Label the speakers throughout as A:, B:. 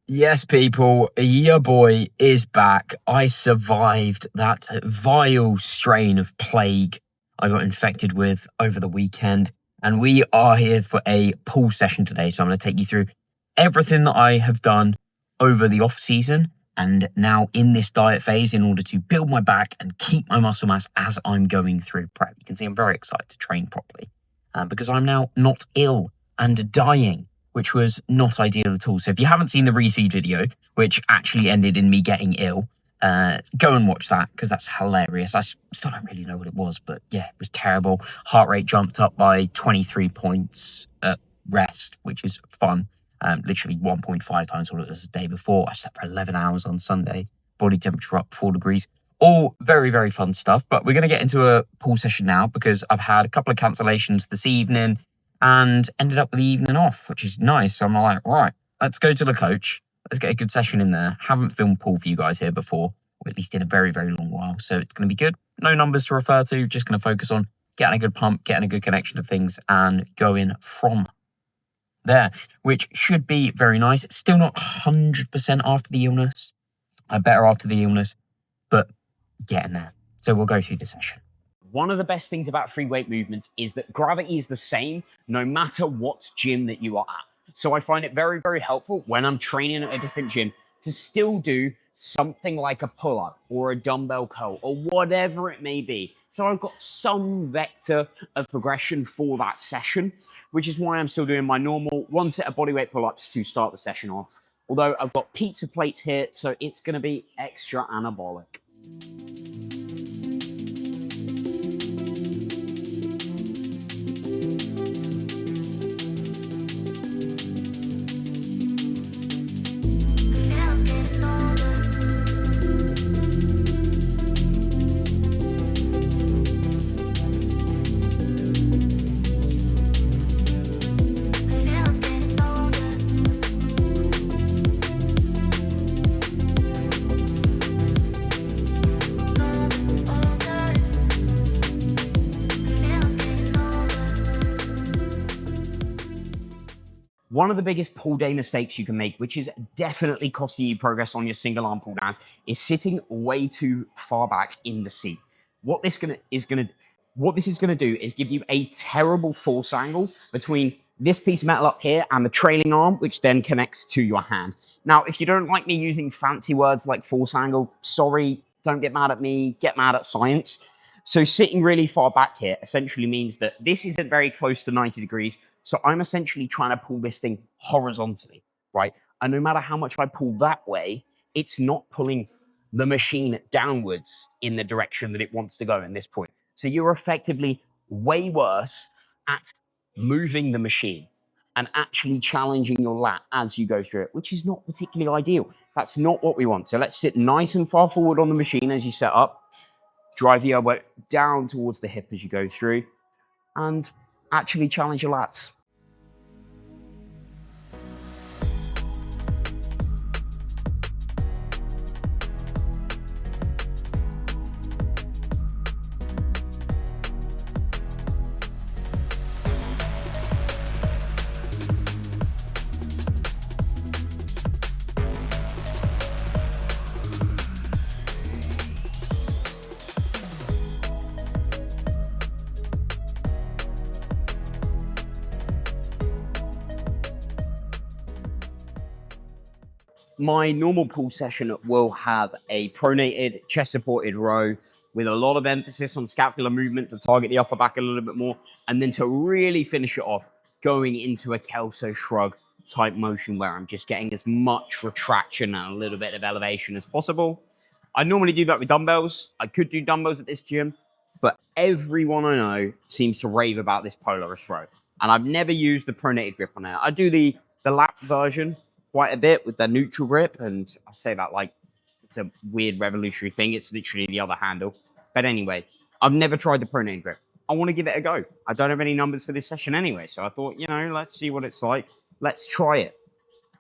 A: Yes, people, your boy is back. I survived that vile strain of plague I got infected with over the weekend, and we are here for a pull session today. So I'm going to take you through everything that I have done over the off season and now in this diet phase in order to build my back and keep my muscle mass as I'm going through prep. You can see I'm very excited to train properly because I'm now not ill and dying, which was not ideal at all. So if you haven't seen the refeed video, which actually ended in me getting ill, go and watch that because that's hilarious. I still don't really know what it was, but yeah, it was terrible. Heart rate jumped up by 23 points at rest, which is fun. Literally 1.5 times what it was the day before. I slept for 11 hours on Sunday. Body temperature up 4 degrees. All very, very fun stuff. But we're going to get into a pool session now because I've had a couple of cancellations this evening and ended up with the evening off, which is nice. So I'm like, right, let's go to the coach. Let's get a good session in there. Haven't filmed pool for you guys here before, or at least in a very, very long while. So it's going to be good. No numbers to refer to. Just going to focus on getting a good pump, getting a good connection to things, and going from there, which should be very nice. It's still not 100% after the illness. Better after the illness, but getting there. So we'll go through the session.
B: One of the best things about free weight movements is that gravity is the same no matter what gym that you are at. So I find it very, very helpful when I'm training at a different gym to still do something like a pull-up or a dumbbell curl or whatever it may be. So I've got some vector of progression for that session, which is why I'm still doing my normal one set of bodyweight pull-ups to start the session off. Although I've got pizza plates here, so it's going to be extra anabolic. One of the biggest pull day mistakes you can make, which is definitely costing you progress on your single arm pull downs, is sitting way too far back in the seat. What this is going to do is give you a terrible force angle between this piece of metal up here and the trailing arm, which then connects to your hand. Now, if you don't like me using fancy words like force angle, sorry, don't get mad at me, get mad at science. So sitting really far back here essentially means that this isn't very close to 90 degrees. So I'm essentially trying to pull this thing horizontally, right? And no matter how much I pull that way, it's not pulling the machine downwards in the direction that it wants to go in this point. So you're effectively way worse at moving the machine and actually challenging your lat as you go through it, which is not particularly ideal. That's not what we want. So let's sit nice and far forward on the machine as you set up. Drive the elbow down towards the hip as you go through and actually challenge your lats. My normal pull session will have a pronated, chest-supported row with a lot of emphasis on scapular movement to target the upper back a little bit more, and then to really finish it off, going into a Kelso shrug type motion where I'm just getting as much retraction and a little bit of elevation as possible. I normally do that with dumbbells. I could do dumbbells at this gym, but everyone I know seems to rave about this Polaris row, and I've never used the pronated grip on it. I do the lap version quite a bit with the neutral grip, and I say that like it's a weird revolutionary thing. It's literally the other handle. But anyway, I've never tried the pronated grip. I want to give it a go. I don't have any numbers for this session anyway, so I thought, let's see what it's like. Let's try it.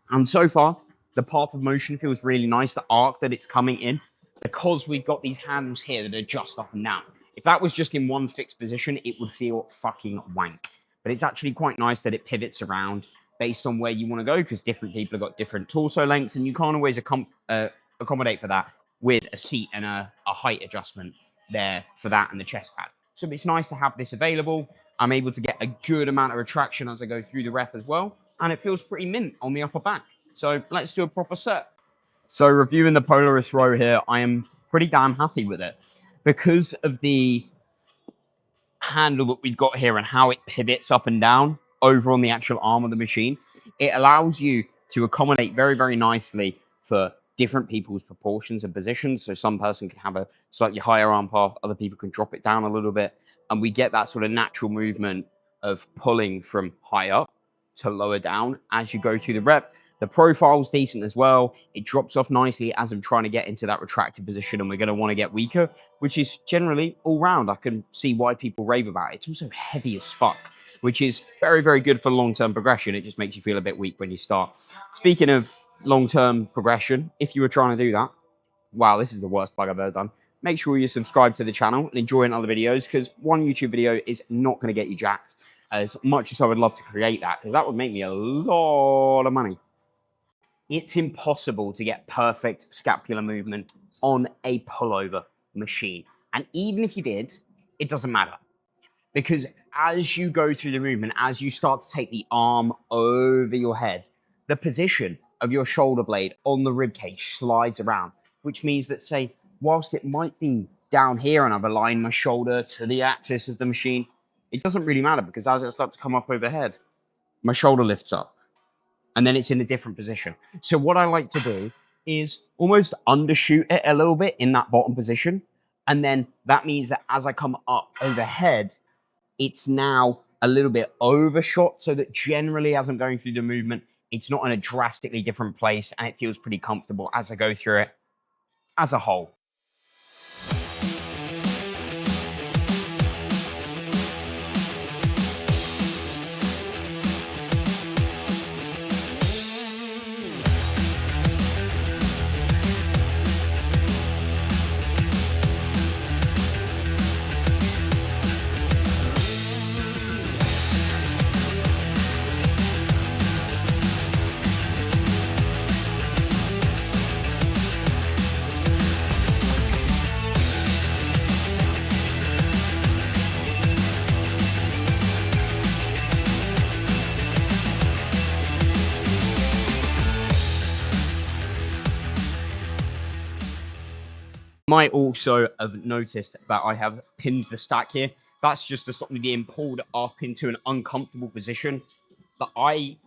B: And so far, the path of motion feels really nice, the arc that it's coming in, because we've got these handles here that are just up and down. If that was just in one fixed position, it would feel fucking wank. But it's actually quite nice that it pivots around based on where you want to go, because different people have got different torso lengths, and you can't always accommodate for that with a seat and a height adjustment there for that and the chest pad. So it's nice to have this available. I'm able to get a good amount of retraction as I go through the rep as well, and it feels pretty mint on the upper back. So let's do a proper set. So reviewing the Polaris row here, I am pretty damn happy with it because of the handle that we've got here and how it pivots up and down over on the actual arm of the machine. It allows you to accommodate very, very nicely for different people's proportions and positions. So some person can have a slightly higher arm path, other people can drop it down a little bit, and we get that sort of natural movement of pulling from high up to lower down as you go through the rep. The profile's decent as well. It drops off nicely as I'm trying to get into that retracted position, and we're going to want to get weaker, which is generally all round. I can see why people rave about it. It's also heavy as fuck, which is very, very good for long-term progression. It just makes you feel a bit weak when you start. Speaking of long-term progression, if you were trying to do that, wow, this is the worst plug I've ever done. Make sure you subscribe to the channel and enjoy other videos, because one YouTube video is not going to get you jacked as much as I would love to create that, because that would make me a lot of money. It's impossible to get perfect scapular movement on a pullover machine. And even if you did, it doesn't matter. Because as you go through the movement, as you start to take the arm over your head, the position of your shoulder blade on the rib cage slides around, which means that, say, whilst it might be down here and I've aligned my shoulder to the axis of the machine, it doesn't really matter, because as it starts to come up overhead, my shoulder lifts up. And then it's in a different position. So what I like to do is almost undershoot it a little bit in that bottom position. And then that means that as I come up overhead, it's now a little bit overshot, so that generally as I'm going through the movement, it's not in a drastically different place, and it feels pretty comfortable as I go through it as a whole. Might also have noticed that I have pinned the stack here. That's just to stop me being pulled up into an uncomfortable position that I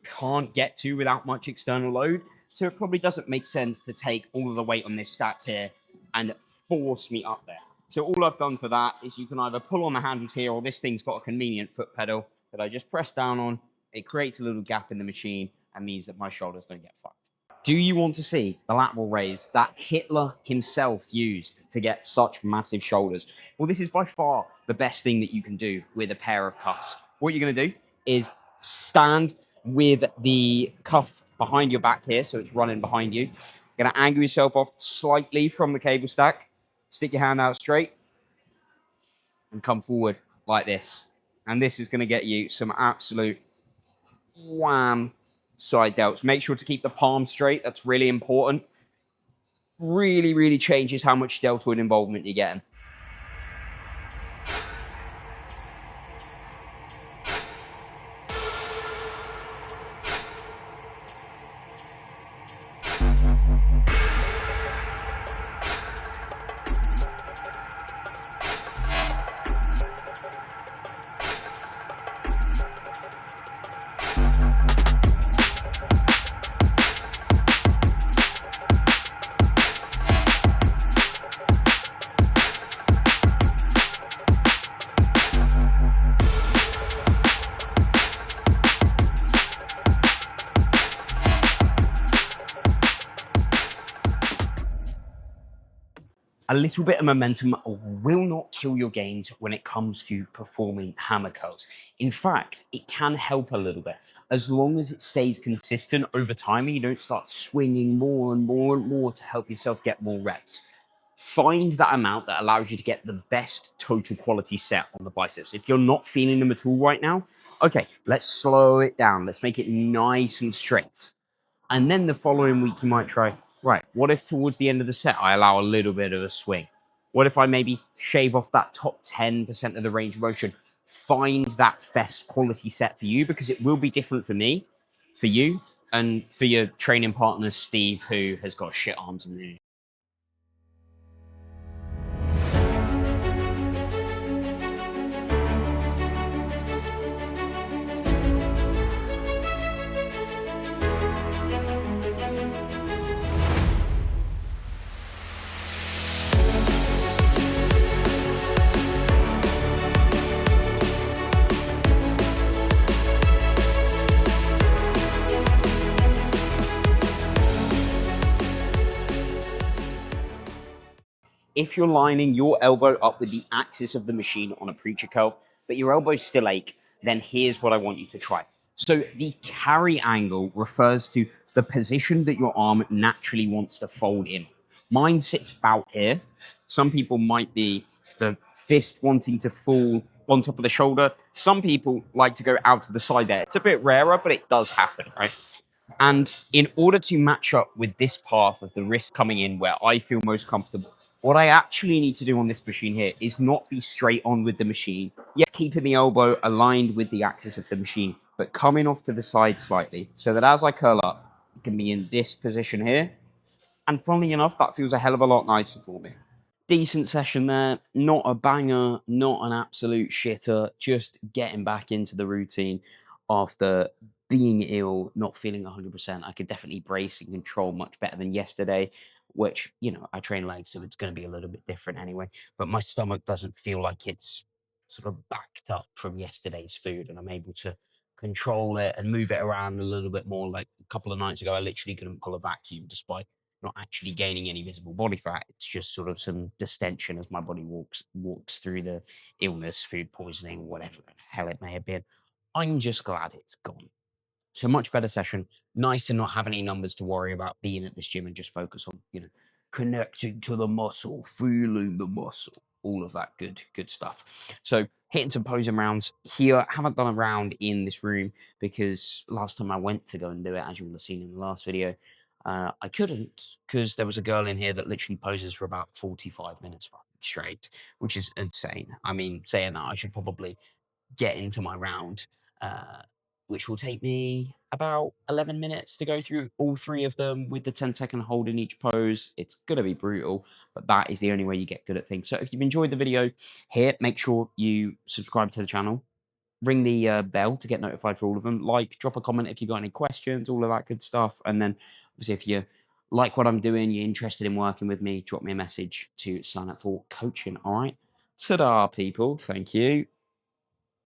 B: can't get to without much external load. So it probably doesn't make sense to take all of the weight on this stack here and force me up there. So all I've done for that is you can either pull on the handles here, or this thing's got a convenient foot pedal that I just press down on. It creates a little gap in the machine and means that my shoulders don't get fucked. Do you want to see the lateral raise that Hitler himself used to get such massive shoulders? Well, this is by far the best thing that you can do with a pair of cuffs. What you're going to do is stand with the cuff behind your back here, so it's running behind you. You're going to angle yourself off slightly from the cable stack, stick your hand out straight, and come forward like this. And this is going to get you some absolute wham side delts. Make sure to keep the palm straight. That's really important. Really, really changes how much deltoid involvement you're getting. A little bit of momentum will not kill your gains when it comes to performing hammer curls. In fact, it can help a little bit as long as it stays consistent over time and you don't start swinging more and more and more to help yourself get more reps. Find that amount that allows you to get the best total quality set on the biceps. If you're not feeling them at all right now, Okay, let's slow it down. Let's make it nice and straight. And then the following week, you might try, right, what if towards the end of the set, I allow a little bit of a swing? What if I maybe shave off that top 10% of the range of motion? Find that best quality set for you, because it will be different for me, for you, and for your training partner, Steve, who has got shit arms and knees. If you're lining your elbow up with the axis of the machine on a preacher curl, but your elbows still ache, then here's what I want you to try. So the carry angle refers to the position that your arm naturally wants to fold in. Mine sits about here. Some people might be the fist wanting to fall on top of the shoulder. Some people like to go out to the side there. It's a bit rarer, but it does happen, right? And in order to match up with this path of the wrist coming in where I feel most comfortable, what I actually need to do on this machine here is not be straight on with the machine. Yes, keeping the elbow aligned with the axis of the machine, but coming off to the side slightly so that as I curl up, it can be in this position here. And funnily enough, that feels a hell of a lot nicer for me. Decent session there, not a banger, not an absolute shitter, just getting back into the routine after being ill, not feeling 100%. I could definitely brace and control much better than yesterday, which, you know, I train legs, so it's going to be a little bit different anyway. But my stomach doesn't feel like it's sort of backed up from yesterday's food, and I'm able to control it and move it around a little bit more. Like a couple of nights ago, I literally couldn't pull a vacuum despite not actually gaining any visible body fat. It's just sort of some distension as my body walks through the illness, food poisoning, whatever the hell it may have been. I'm just glad it's gone. So much better session. Nice to not have any numbers to worry about, being at this gym and just focus on, you know, connecting to the muscle, feeling the muscle, all of that good stuff. So hitting some posing rounds here. I haven't done a round in this room because last time I went to go and do it, as you will have seen in the last video, I couldn't, because there was a girl in here that literally poses for about 45 minutes straight, which is insane. I mean, saying that, I should probably get into my round, uh, which will take me about 11 minutes to go through all three of them with the 10-second hold in each pose. It's going to be brutal, but that is the only way you get good at things. So if you've enjoyed the video here, make sure you subscribe to the channel. Ring the bell to get notified for all of them. Like, drop a comment if you got any questions, all of that good stuff. And then, obviously, if you like what I'm doing, you're interested in working with me, drop me a message to sign up for coaching. All right. Ta-da, people. Thank you.